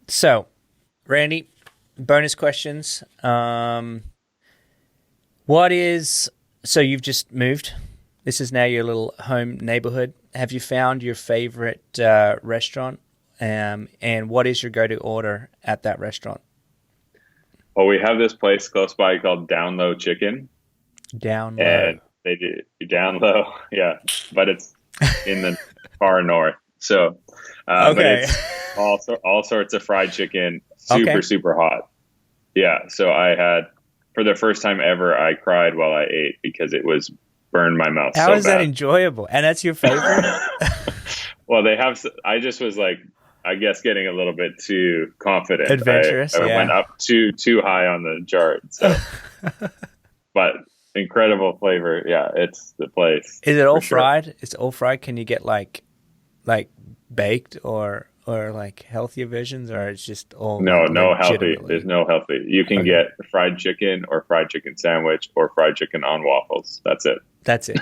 So, Randy, bonus questions. What is so you've just moved? This is now your little home neighborhood. Have you found your favorite restaurant? And what is your go-to order at that restaurant? Well, we have this place close by called Down Low Chicken, Down low. and they do down low, yeah, but it's in the far north. So, but Okay. it's all sorts of fried chicken, super Okay. super hot. Yeah. So I had for the first time ever, I cried while I ate because it was burned my mouth How so is that bad. enjoyable? And that's your favorite? Well, they have. I just was like, I guess, getting a little bit too confident. Adventurous, I went yeah. up too high on the chart. So, but incredible flavor. Yeah, it's the place Is it all for sure. fried? It's all fried. Can you get like baked or like healthier versions, or it's just all No, like no healthy. There's legitimately no healthy. You can okay? get fried chicken or fried chicken sandwich or fried chicken on waffles. That's it. That's it.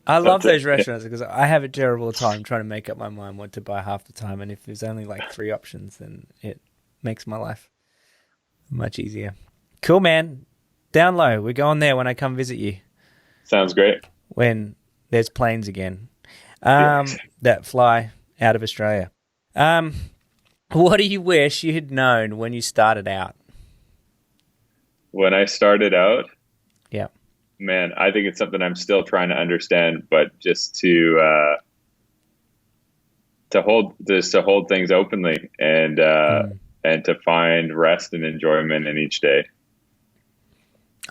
I love That's it. those restaurants because I have a terrible time trying to make up my mind what to buy half the time, and if there's only like three options, then it makes my life much easier. Cool, man. Down low. We're going there when I come visit you. Sounds great. When there's planes again, Yeah. that fly out of Australia. Um, what do you wish you had known when you started out? When I started out, Yeah. man, I think it's something I'm still trying to understand, but just to hold things openly Mm. and to find rest and enjoyment in each day.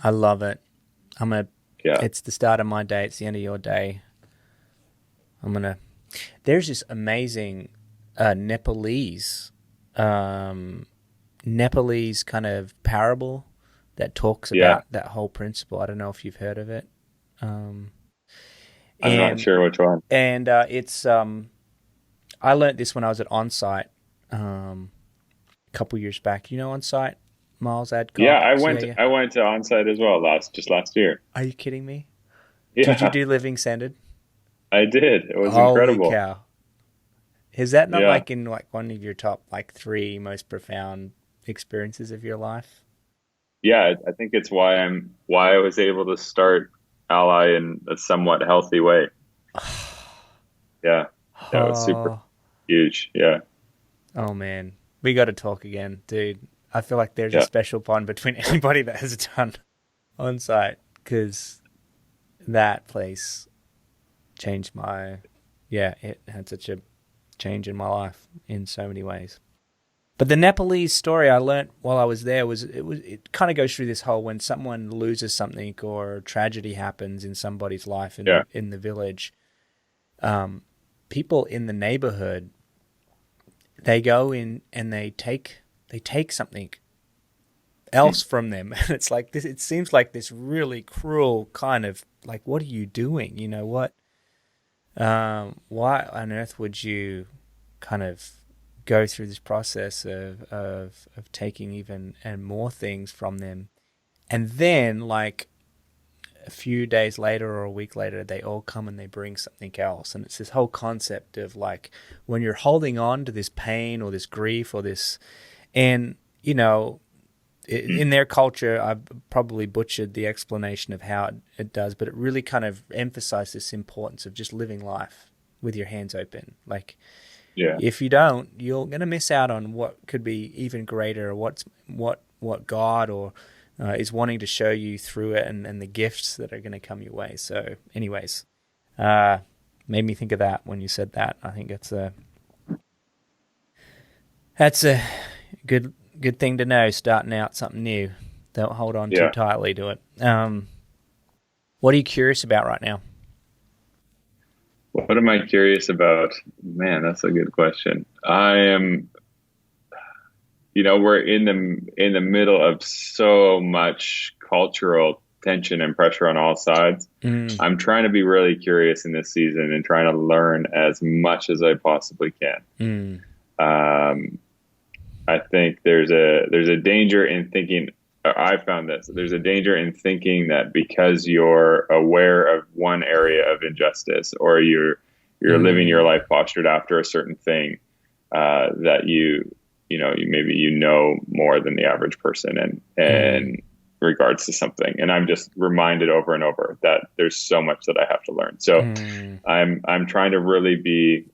I love it. I'm gonna. Yeah. It's the start of my day. It's the end of your day. I'm gonna. There's this amazing Nepalese, um, Nepalese kind of parable that talks Yeah. about that whole principle. I don't know if you've heard of it. Um, I'm not and sure which one. it's I learnt this when I was at Onsite a couple years back. You know Onsite, Miles Yeah, Adcock. Yeah, yeah. I went to onsite as well last year. Are you kidding me? Did you Yeah, do Living Standard? I did. It was Holy incredible. cow! Is that not Yeah. like in like one of your top like three most profound experiences of your life? Yeah, I think it's why I was able to start Ally in a somewhat healthy way. Yeah. Yeah, it was super Oh, huge. Yeah. oh man, we got to talk again, dude. I feel like there's a Yeah. special bond between anybody that has done on site because that place changed my. Yeah, it had such a change in my life in so many ways. But the Nepalese story I learnt while I was there it kind of goes through this whole when someone loses something or tragedy happens in somebody's life Yeah. in the village, um, people in the neighborhood they go in and they take something else from them, and it's like this. It seems like this really cruel kind of like, what are you doing? You know what? Why on earth would you kind of go through this process of taking even and more things from them, and then like a few days later or a week later they all come and they bring something else, and it's this whole concept of like when you're holding on to this pain or this grief or this, and you know, Mm. in their culture, I probably butchered the explanation of how it does, but it really kind of emphasized this importance of just living life with your hands open. Like, Yeah. if you don't, you're going to miss out on what could be even greater, or what God or is wanting to show you through it, and the gifts that are going to come your way. So, anyways, uh, made me think of that when you said that. I think that's a good thing to know. Starting out something new, don't hold on too Yeah. tightly to it. What are you curious about right now? What am I curious about? Man, that's a good question. I am, we're in the middle of so much cultural tension and pressure on all sides. Mm, I'm trying to be really curious in this season and trying to learn as much as I possibly can. mm, Um, I think there's a danger in thinking. I found this. There's a danger in thinking that because you're aware of one area of injustice, or you're living your mm, life postured after a certain thing, that maybe more than the average person and regards to something. And I'm just reminded over and over that there's so much that I have to learn. So I'm trying to really be,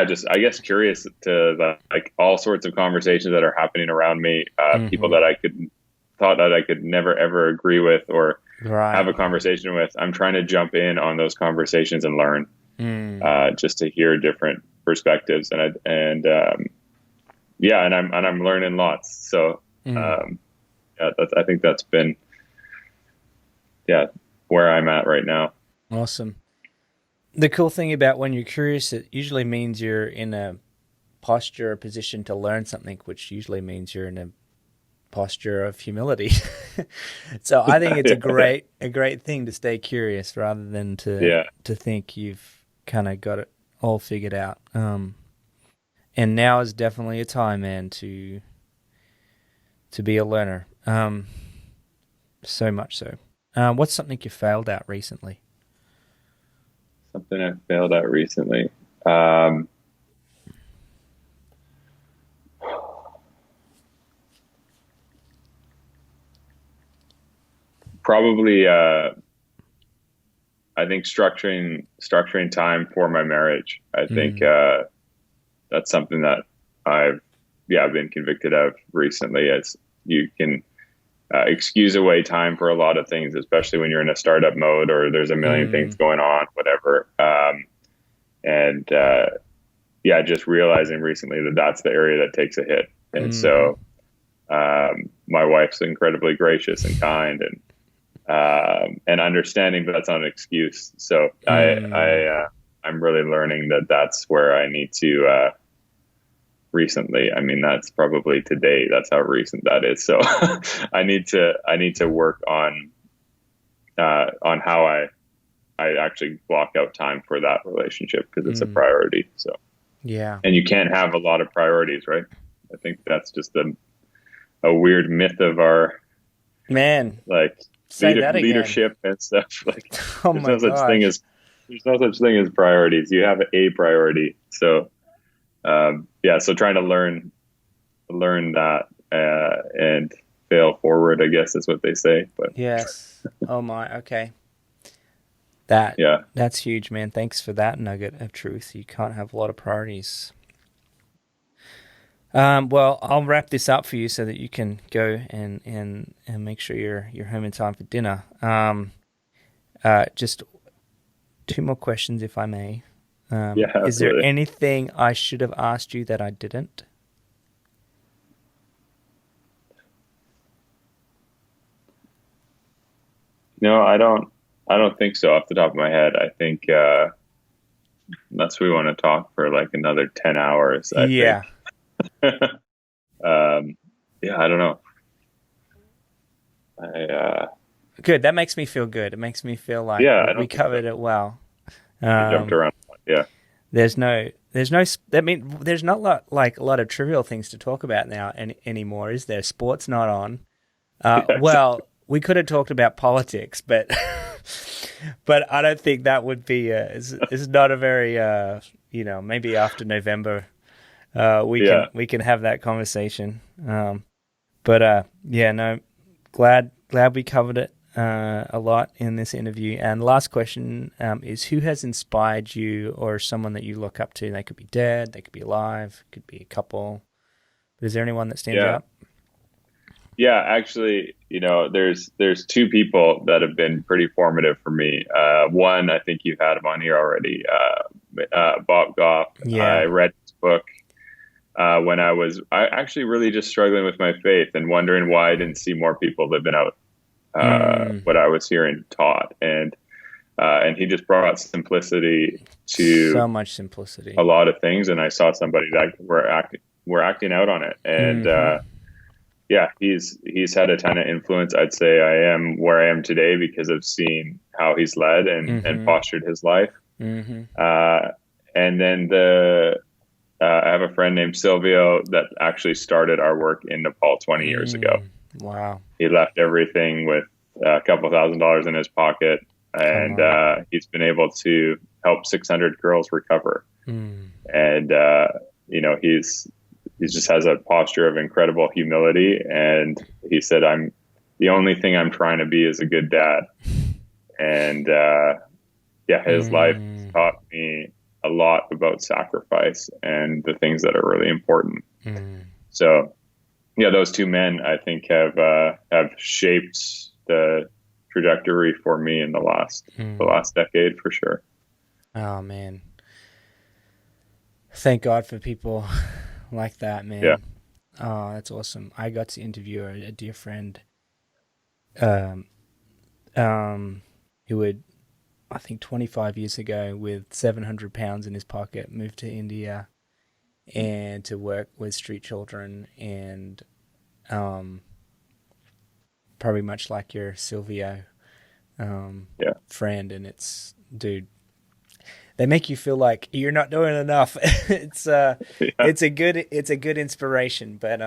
just, I guess, curious to like all sorts of conversations that are happening around me, people that thought that I could never, ever agree with or have a conversation with. I'm trying to jump in on those conversations and learn, just to hear different perspectives. And I'm learning lots. So, I think that's been, where I'm at right now. Awesome. The cool thing about when you're curious, it usually means you're in a posture or position to learn something, which usually means you're in a posture of humility. So I think it's a great thing to stay curious rather than to think you've kind of got it all figured out. And now is definitely a time, man, to be a learner. So much so. What's something you failed at recently? Something I failed at recently. Probably, I think structuring time for my marriage. I think that's something that I've been convicted of recently. As you can excuse away time for a lot of things, especially when you're in a startup mode or there's a million things going on, whatever. Just realizing recently that that's the area that takes a hit. And so my wife's incredibly gracious and kind and understanding, but that's not an excuse. So I'm really learning that that's where I need to, recently. I mean, that's probably today. That's how recent that is. So I need to work on how I actually block out time for that relationship, because it's a priority. So, and you can't have a lot of priorities, right? I think that's just a weird myth of our like leadership and stuff. Like, there's no such thing as priorities. You have a priority. So, so trying to learn that and fail forward, I guess is what they say. But yes. Oh my. Okay. That's huge, man. Thanks for that nugget of truth. You can't have a lot of priorities. Well, I'll wrap this up for you so that you can go and make sure you're home in time for dinner. Just two more questions, if I may. Is there anything I should have asked you that I didn't? No, I don't think so off the top of my head. I think unless we want to talk for like another 10 hours, I think. I don't know. Good. That makes me feel good. It makes me feel like we covered it well. Jumped around. Yeah. There's not a lot of trivial things to talk about now anymore, is there? Sport's not on. Well, we could have talked about politics, but but I don't think that would be it's not a very maybe after November we can have that conversation. Glad we covered it a lot in this interview. And last question is, who has inspired you or someone that you look up to? They could be dead, they could be alive, could be a couple. But is there anyone that stands out? Yeah, actually, there's two people that have been pretty formative for me. One, I think you've had him on here already, Goff. I read his book when I was actually really just struggling with my faith and wondering why I didn't see more people living out what I was hearing taught. And he just brought simplicity to so much simplicity, a lot of things. And I saw somebody that were acting out on it. And he's had a ton of influence. I'd say I am where I am today because of seeing how he's led and postured his life. And then I have a friend named Silvio that actually started our work in Nepal 20 years ago. Wow. He left everything with a couple $1,000s in his pocket, and he's been able to help 600 girls recover. And he just has a posture of incredible humility. And he said, the only thing I'm trying to be is a good dad. And yeah, his life Mm, taught me a lot about sacrifice and the things that are really important. mm, So yeah, those two men I think have shaped the trajectory for me in the mm. last decade for sure. Oh man, thank God for people like that, Yeah, man. Oh, that's awesome. I got to interview a dear friend, um, um, who would, I think 25 years ago, with 700 pounds in his pocket, moved to India and to work with street children and um, probably much like your Silvio yeah, friend. And it's, dude, they make you feel like you're not doing enough. yeah, it's a good inspiration. But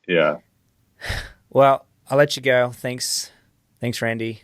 yeah. well, I'll let you go. Thanks, Randy.